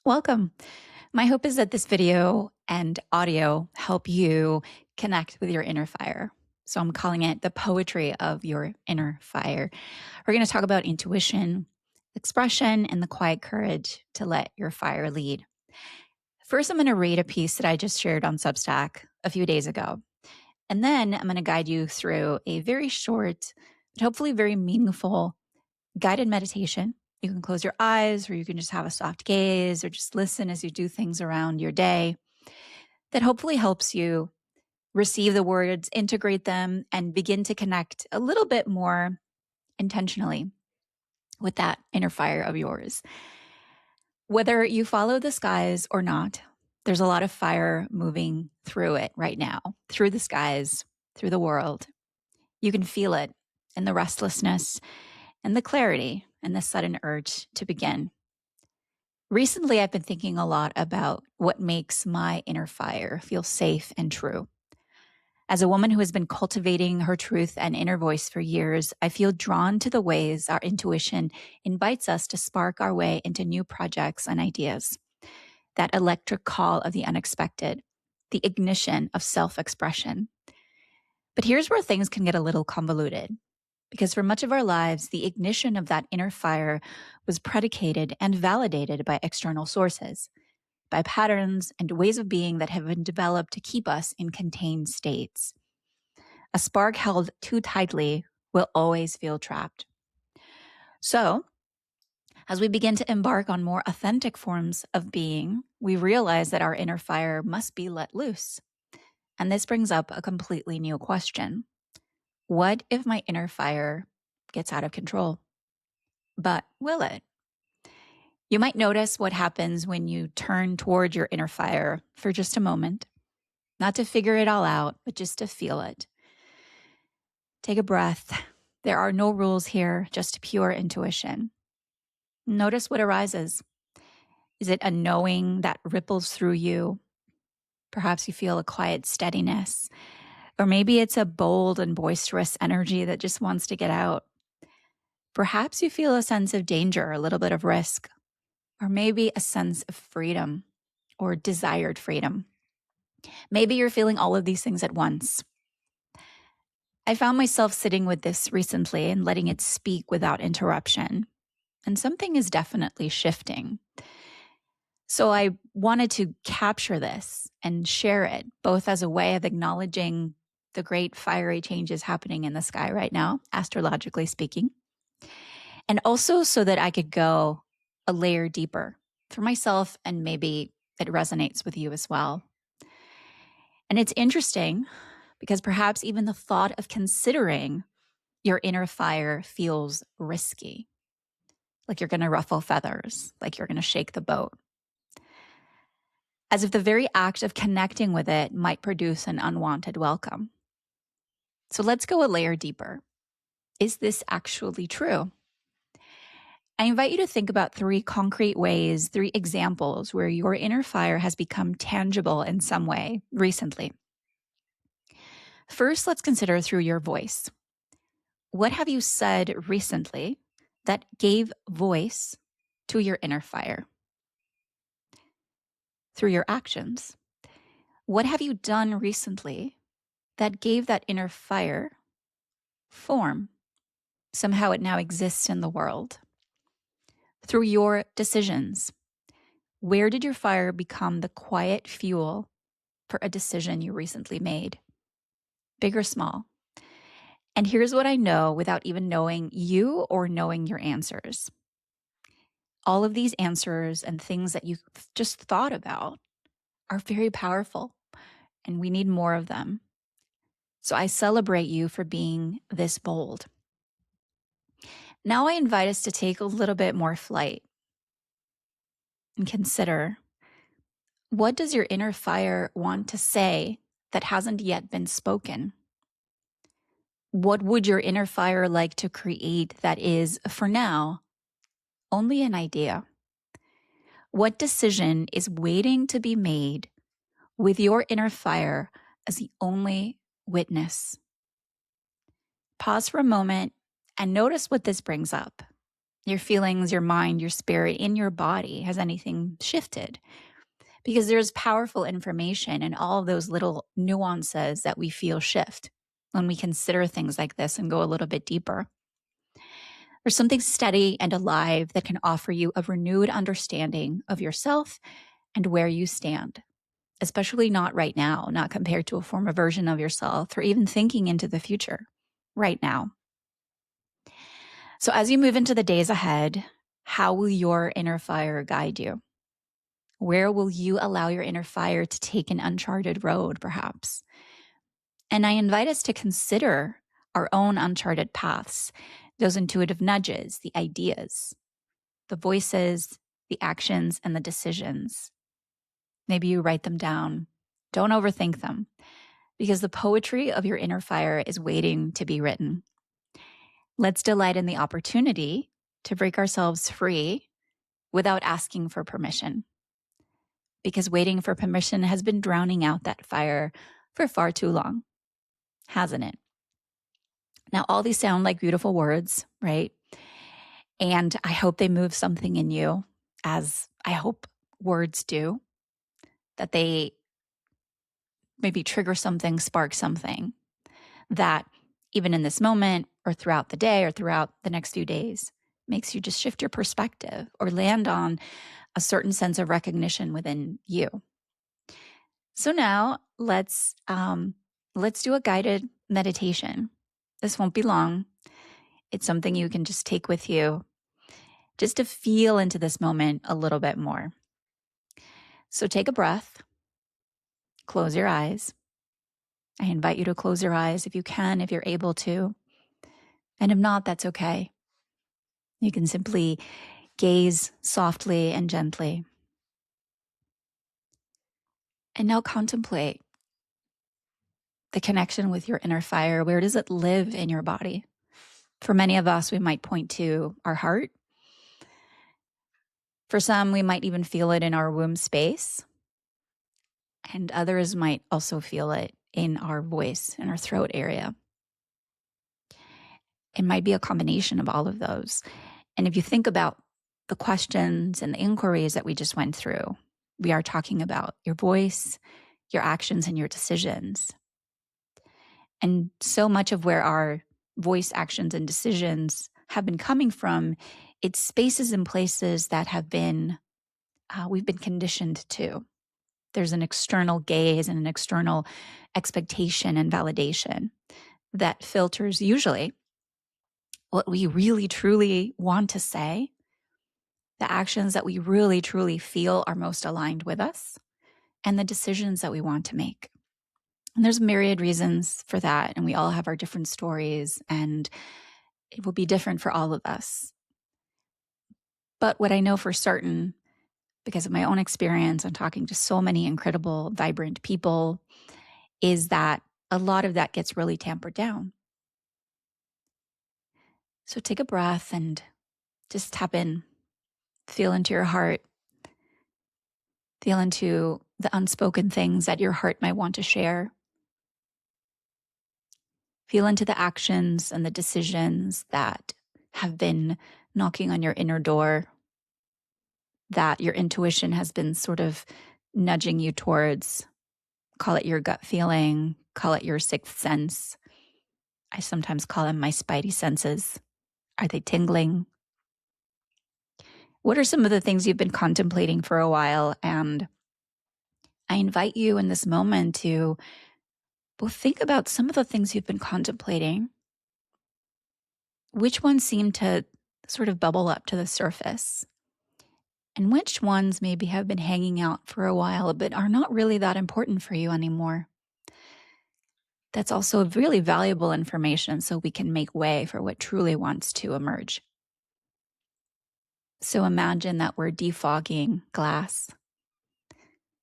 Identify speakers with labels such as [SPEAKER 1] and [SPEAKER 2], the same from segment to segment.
[SPEAKER 1] Welcome. My hope is that this video and audio help you connect with your inner fire. So I'm calling it the poetry of your inner fire. We're going to talk about intuition, expression, and the quiet courage to let your fire lead. First, I'm going to read a piece that I just shared on Substack a few days ago. And then I'm going to guide you through a very short, but hopefully very meaningful guided meditation. You can close your eyes, or you can just have a soft gaze, or just listen as you do things around your day that hopefully helps you receive the words, integrate them, and begin to connect a little bit more intentionally with that inner fire of yours. Whether you follow the skies or not, there's a lot of fire moving through it right now, through the skies, through the world. You can feel it in the restlessness and the clarity and the sudden urge to begin. Recently, I've been thinking a lot about what makes my inner fire feel safe and true. As a woman who has been cultivating her truth and inner voice for years, I feel drawn to the ways our intuition invites us to spark our way into new projects and ideas. That electric call of the unexpected, the ignition of self-expression. But here's where things can get a little convoluted. Because for much of our lives, the ignition of that inner fire was predicated and validated by external sources, by patterns and ways of being that have been developed to keep us in contained states. A spark held too tightly will always feel trapped. So, as we begin to embark on more authentic forms of being, we realize that our inner fire must be let loose. And this brings up a completely new question. What if my inner fire gets out of control? But will it? You might notice what happens when you turn toward your inner fire for just a moment, not to figure it all out, but just to feel it. Take a breath. There are no rules here, just pure intuition. Notice what arises. Is it a knowing that ripples through you? Perhaps you feel a quiet steadiness, or maybe it's a bold and boisterous energy that just wants to get out. Perhaps you feel a sense of danger, a little bit of risk, or maybe a sense of freedom or desired freedom. Maybe you're feeling all of these things at once. I found myself sitting with this recently and letting it speak without interruption. And something is definitely shifting. So I wanted to capture this and share it, both as a way of acknowledging the great fiery changes happening in the sky right now, astrologically speaking, and also so that I could go a layer deeper for myself, and maybe it resonates with you as well. And it's interesting because perhaps even the thought of considering your inner fire feels risky, like you're going to ruffle feathers, like you're going to shake the boat, as if the very act of connecting with it might produce an unwanted welcome. So let's go a layer deeper. Is this actually true? I invite you to think about 3 concrete ways, 3 examples where your inner fire has become tangible in some way recently. First, let's consider through your voice. What have you said recently that gave voice to your inner fire? Through your actions. What have you done recently that gave that inner fire form? Somehow it now exists in the world. Through your decisions. Where did your fire become the quiet fuel for a decision you recently made? Big or small? And here's what I know without even knowing you or knowing your answers. All of these answers and things that you just thought about are very powerful, and we need more of them. So I celebrate you for being this bold. Now I invite us to take a little bit more flight and consider, what does your inner fire want to say that hasn't yet been spoken? What would your inner fire like to create that is, for now, only an idea? What decision is waiting to be made with your inner fire as the only witness? Pause for a moment and notice what this brings up. your feelings, your mind, your spirit, in your body. Has anything shifted? Because there's powerful information in all of those little nuances that we feel shift when we consider things like this and go a little bit deeper. There's something steady and alive that can offer you a renewed understanding of yourself and where you stand, especially not right now, not compared to a former version of yourself or even thinking into the future right now. So as you move into the days ahead, how will your inner fire guide you? Where will you allow your inner fire to take an uncharted road, perhaps? And I invite us to consider our own uncharted paths, those intuitive nudges, the ideas, the voices, the actions, and the decisions. Maybe you write them down. Don't overthink them, because the poetry of your inner fire is waiting to be written. Let's delight in the opportunity to break ourselves free without asking for permission, because waiting for permission has been drowning out that fire for far too long, hasn't it? Now, all these sound like beautiful words, right? And I hope they move something in you, as I hope words do, that they maybe trigger something, spark something that even in this moment or throughout the day or throughout the next few days makes you just shift your perspective or land on a certain sense of recognition within you. So now let's do a guided meditation. This won't be long. It's something you can just take with you just to feel into this moment a little bit more. So take a breath, close your eyes. I invite you to close your eyes if you can, if you're able to. And if not, that's okay. You can simply gaze softly and gently. And now contemplate the connection with your inner fire. Where does it live in your body? For many of us, we might point to our heart. For some, we might even feel it in our womb space. And others might also feel it in our voice, in our throat area. It might be a combination of all of those. And if you think about the questions and the inquiries that we just went through, we are talking about your voice, your actions, and your decisions. And so much of where our voice, actions, and decisions have been coming from, it's spaces and places that have been, we've been conditioned to. There's an external gaze and an external expectation and validation that filters usually what we really truly want to say, the actions that we really truly feel are most aligned with us, and the decisions that we want to make. And there's myriad reasons for that, and we all have our different stories, and it will be different for all of us. But what I know for certain, because of my own experience and talking to so many incredible, vibrant people, is that a lot of that gets really tampered down. So take a breath and just tap in, feel into your heart, feel into the unspoken things that your heart might want to share. Feel into the actions and the decisions that have been knocking on your inner door, that your intuition has been sort of nudging you towards. Call it your gut feeling, call it your sixth sense. I sometimes call them my spidey senses. Are they tingling? What are some of the things you've been contemplating for a while? And I invite you in this moment to both think about some of the things you've been contemplating. Which ones seem to sort of bubble up to the surface? And which ones maybe have been hanging out for a while but are not really that important for you anymore? That's also really valuable information so we can make way for what truly wants to emerge. So imagine that we're defogging glass,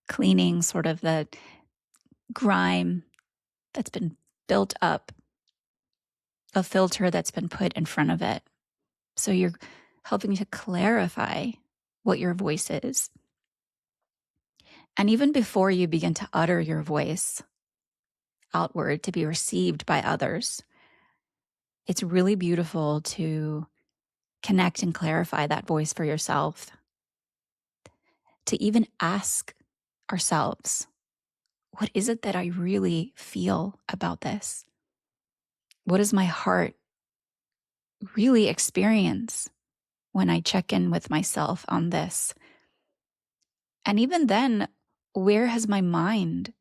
[SPEAKER 1] cleaning sort of the grime that's been built up, a filter that's been put in front of it. So you're helping to clarify what your voice is. And even before you begin to utter your voice outward to be received by others, it's really beautiful to connect and clarify that voice for yourself, to even ask ourselves, what is it that I really feel about this? What does my heart really experience when I check in with myself on this? And even then, where has my mind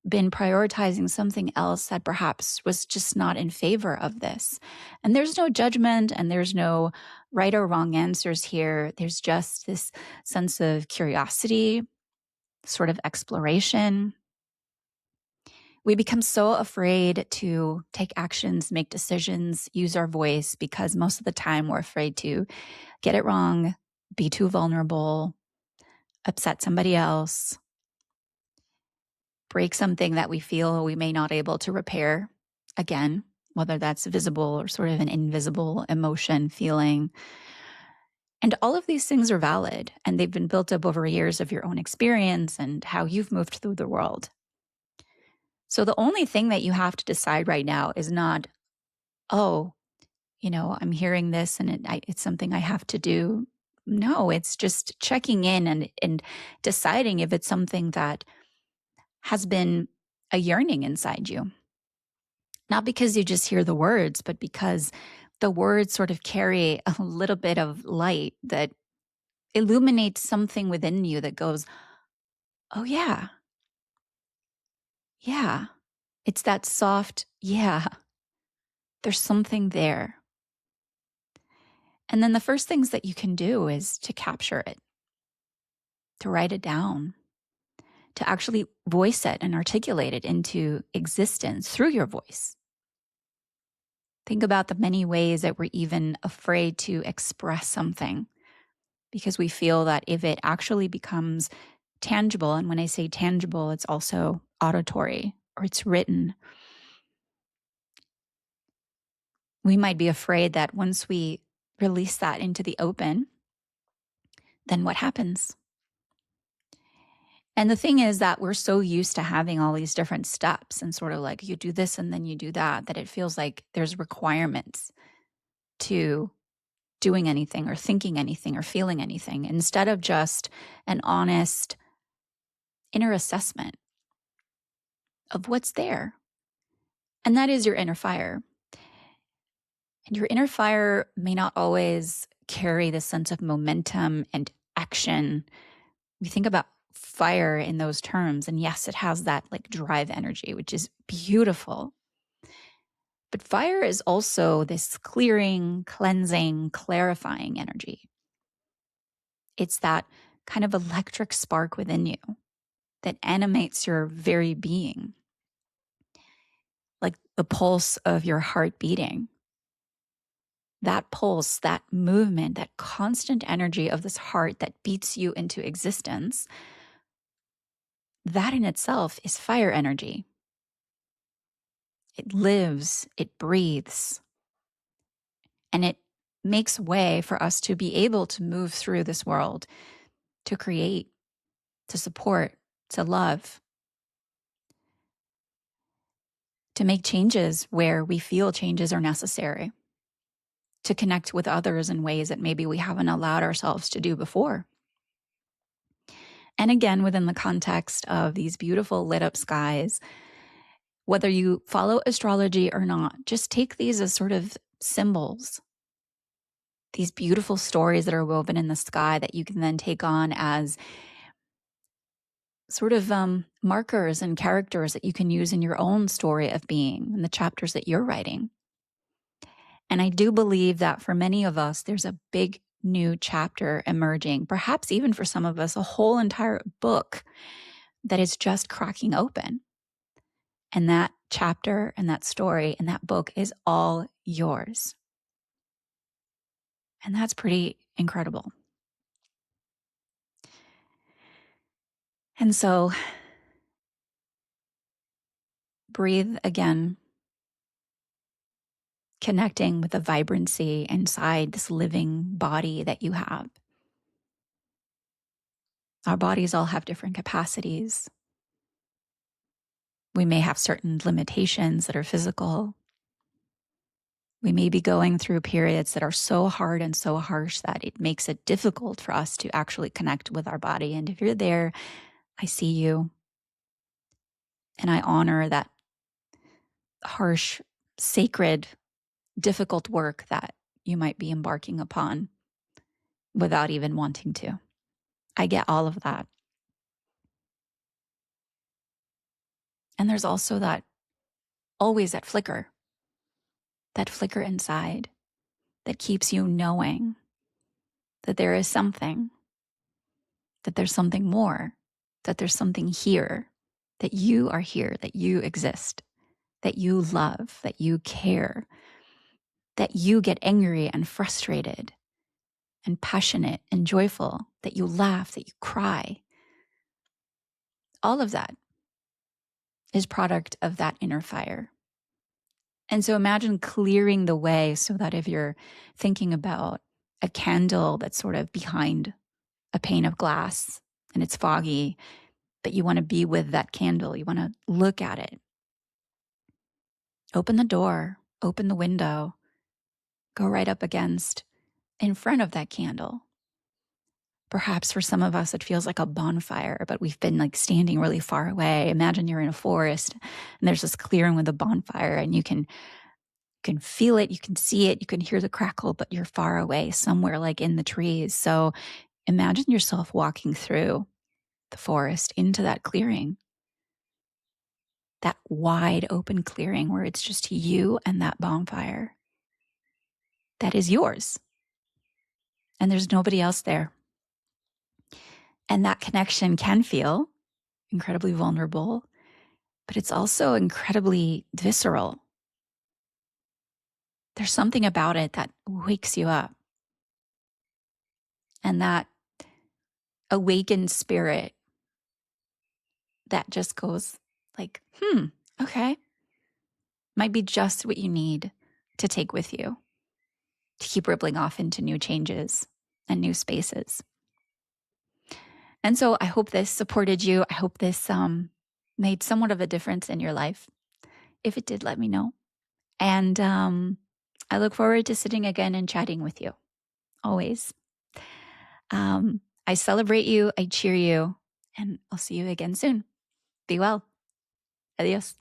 [SPEAKER 1] been prioritizing something else that perhaps was just not in favor of this? And there's no judgment and there's no right or wrong answers here. There's just this sense of curiosity, sort of exploration. We become so afraid to take actions, make decisions, use our voice because most of the time we're afraid to get it wrong, be too vulnerable, upset somebody else, break something that we feel we may not able to repair again, whether that's visible or sort of an invisible emotion, feeling. And all of these things are valid, and they've been built up over years of your own experience and how you've moved through the world. So the only thing that you have to decide right now is not, oh, I'm hearing this and it's something I have to do. No, it's just checking in and deciding if it's something that has been a yearning inside you. Not because you just hear the words, but because the words sort of carry a little bit of light that illuminates something within you that goes, oh, yeah, yeah. It's that soft, yeah, there's something there. And then the first things that you can do is to capture it, to write it down, to actually voice it and articulate it into existence through your voice. Think about the many ways that we're even afraid to express something because we feel that if it actually becomes tangible, and when I say tangible, it's also auditory or it's written, we might be afraid that once we release that into the open, then what happens? And the thing is that we're so used to having all these different steps and sort of like you do this and then you do that, that it feels like there's requirements to doing anything or thinking anything or feeling anything instead of just an honest inner assessment of what's there. And that is your inner fire. And your inner fire may not always carry the sense of momentum and action. We think about fire in those terms, and yes, it has that like drive energy, which is beautiful. But fire is also this clearing, cleansing, clarifying energy. It's that kind of electric spark within you that animates your very being, like the pulse of your heart beating. That pulse, that movement, that constant energy of this heart that beats you into existence, that in itself is fire energy. It lives, it breathes, and it makes way for us to be able to move through this world, to create, to support, to love, to make changes where we feel changes are necessary, to connect with others in ways that maybe we haven't allowed ourselves to do before. And again, within the context of these beautiful lit up skies, whether you follow astrology or not, just take these as sort of symbols, these beautiful stories that are woven in the sky that you can then take on as sort of markers and characters that you can use in your own story of being and the chapters that you're writing. And I do believe that for many of us, there's a big new chapter emerging, perhaps even for some of us, a whole entire book that is just cracking open. And that chapter and that story and that book is all yours. And that's pretty incredible. And so breathe again, connecting with the vibrancy inside this living body that you have. Our bodies all have different capacities. We may have certain limitations that are physical. We may be going through periods that are so hard and so harsh that it makes it difficult for us to actually connect with our body. And if you're there, I see you. And I honor that harsh, sacred, difficult work that you might be embarking upon without even wanting to. I get all of that. And there's also always that flicker inside that keeps you knowing that there is something, that there's something more, that there's something here, that you are here, that you exist, that you love, that you care, that you get angry and frustrated and passionate and joyful, that you laugh, that you cry. All of that is product of that inner fire. And so imagine clearing the way so that if you're thinking about a candle that's sort of behind a pane of glass and it's foggy, but you want to be with that candle, you want to look at it. Open the door, open the window, go right up against, in front of that candle. Perhaps for some of us, it feels like a bonfire, but we've been like standing really far away. Imagine you're in a forest and there's this clearing with a bonfire and you can feel it, you can see it, you can hear the crackle, but you're far away somewhere like in the trees. So imagine yourself walking through the forest into that clearing, that wide open clearing where it's just you and that bonfire that is yours. And there's nobody else there. And that connection can feel incredibly vulnerable, but it's also incredibly visceral. There's something about it that wakes you up. And that awakened spirit that just goes like, okay, might be just what you need to take with you to keep rippling off into new changes and new spaces. And so I hope this supported you. I hope this made somewhat of a difference in your life. If it did, let me know. And I look forward to sitting again and chatting with you, always. I celebrate you, I cheer you, and I'll see you again soon. Be well. Adios.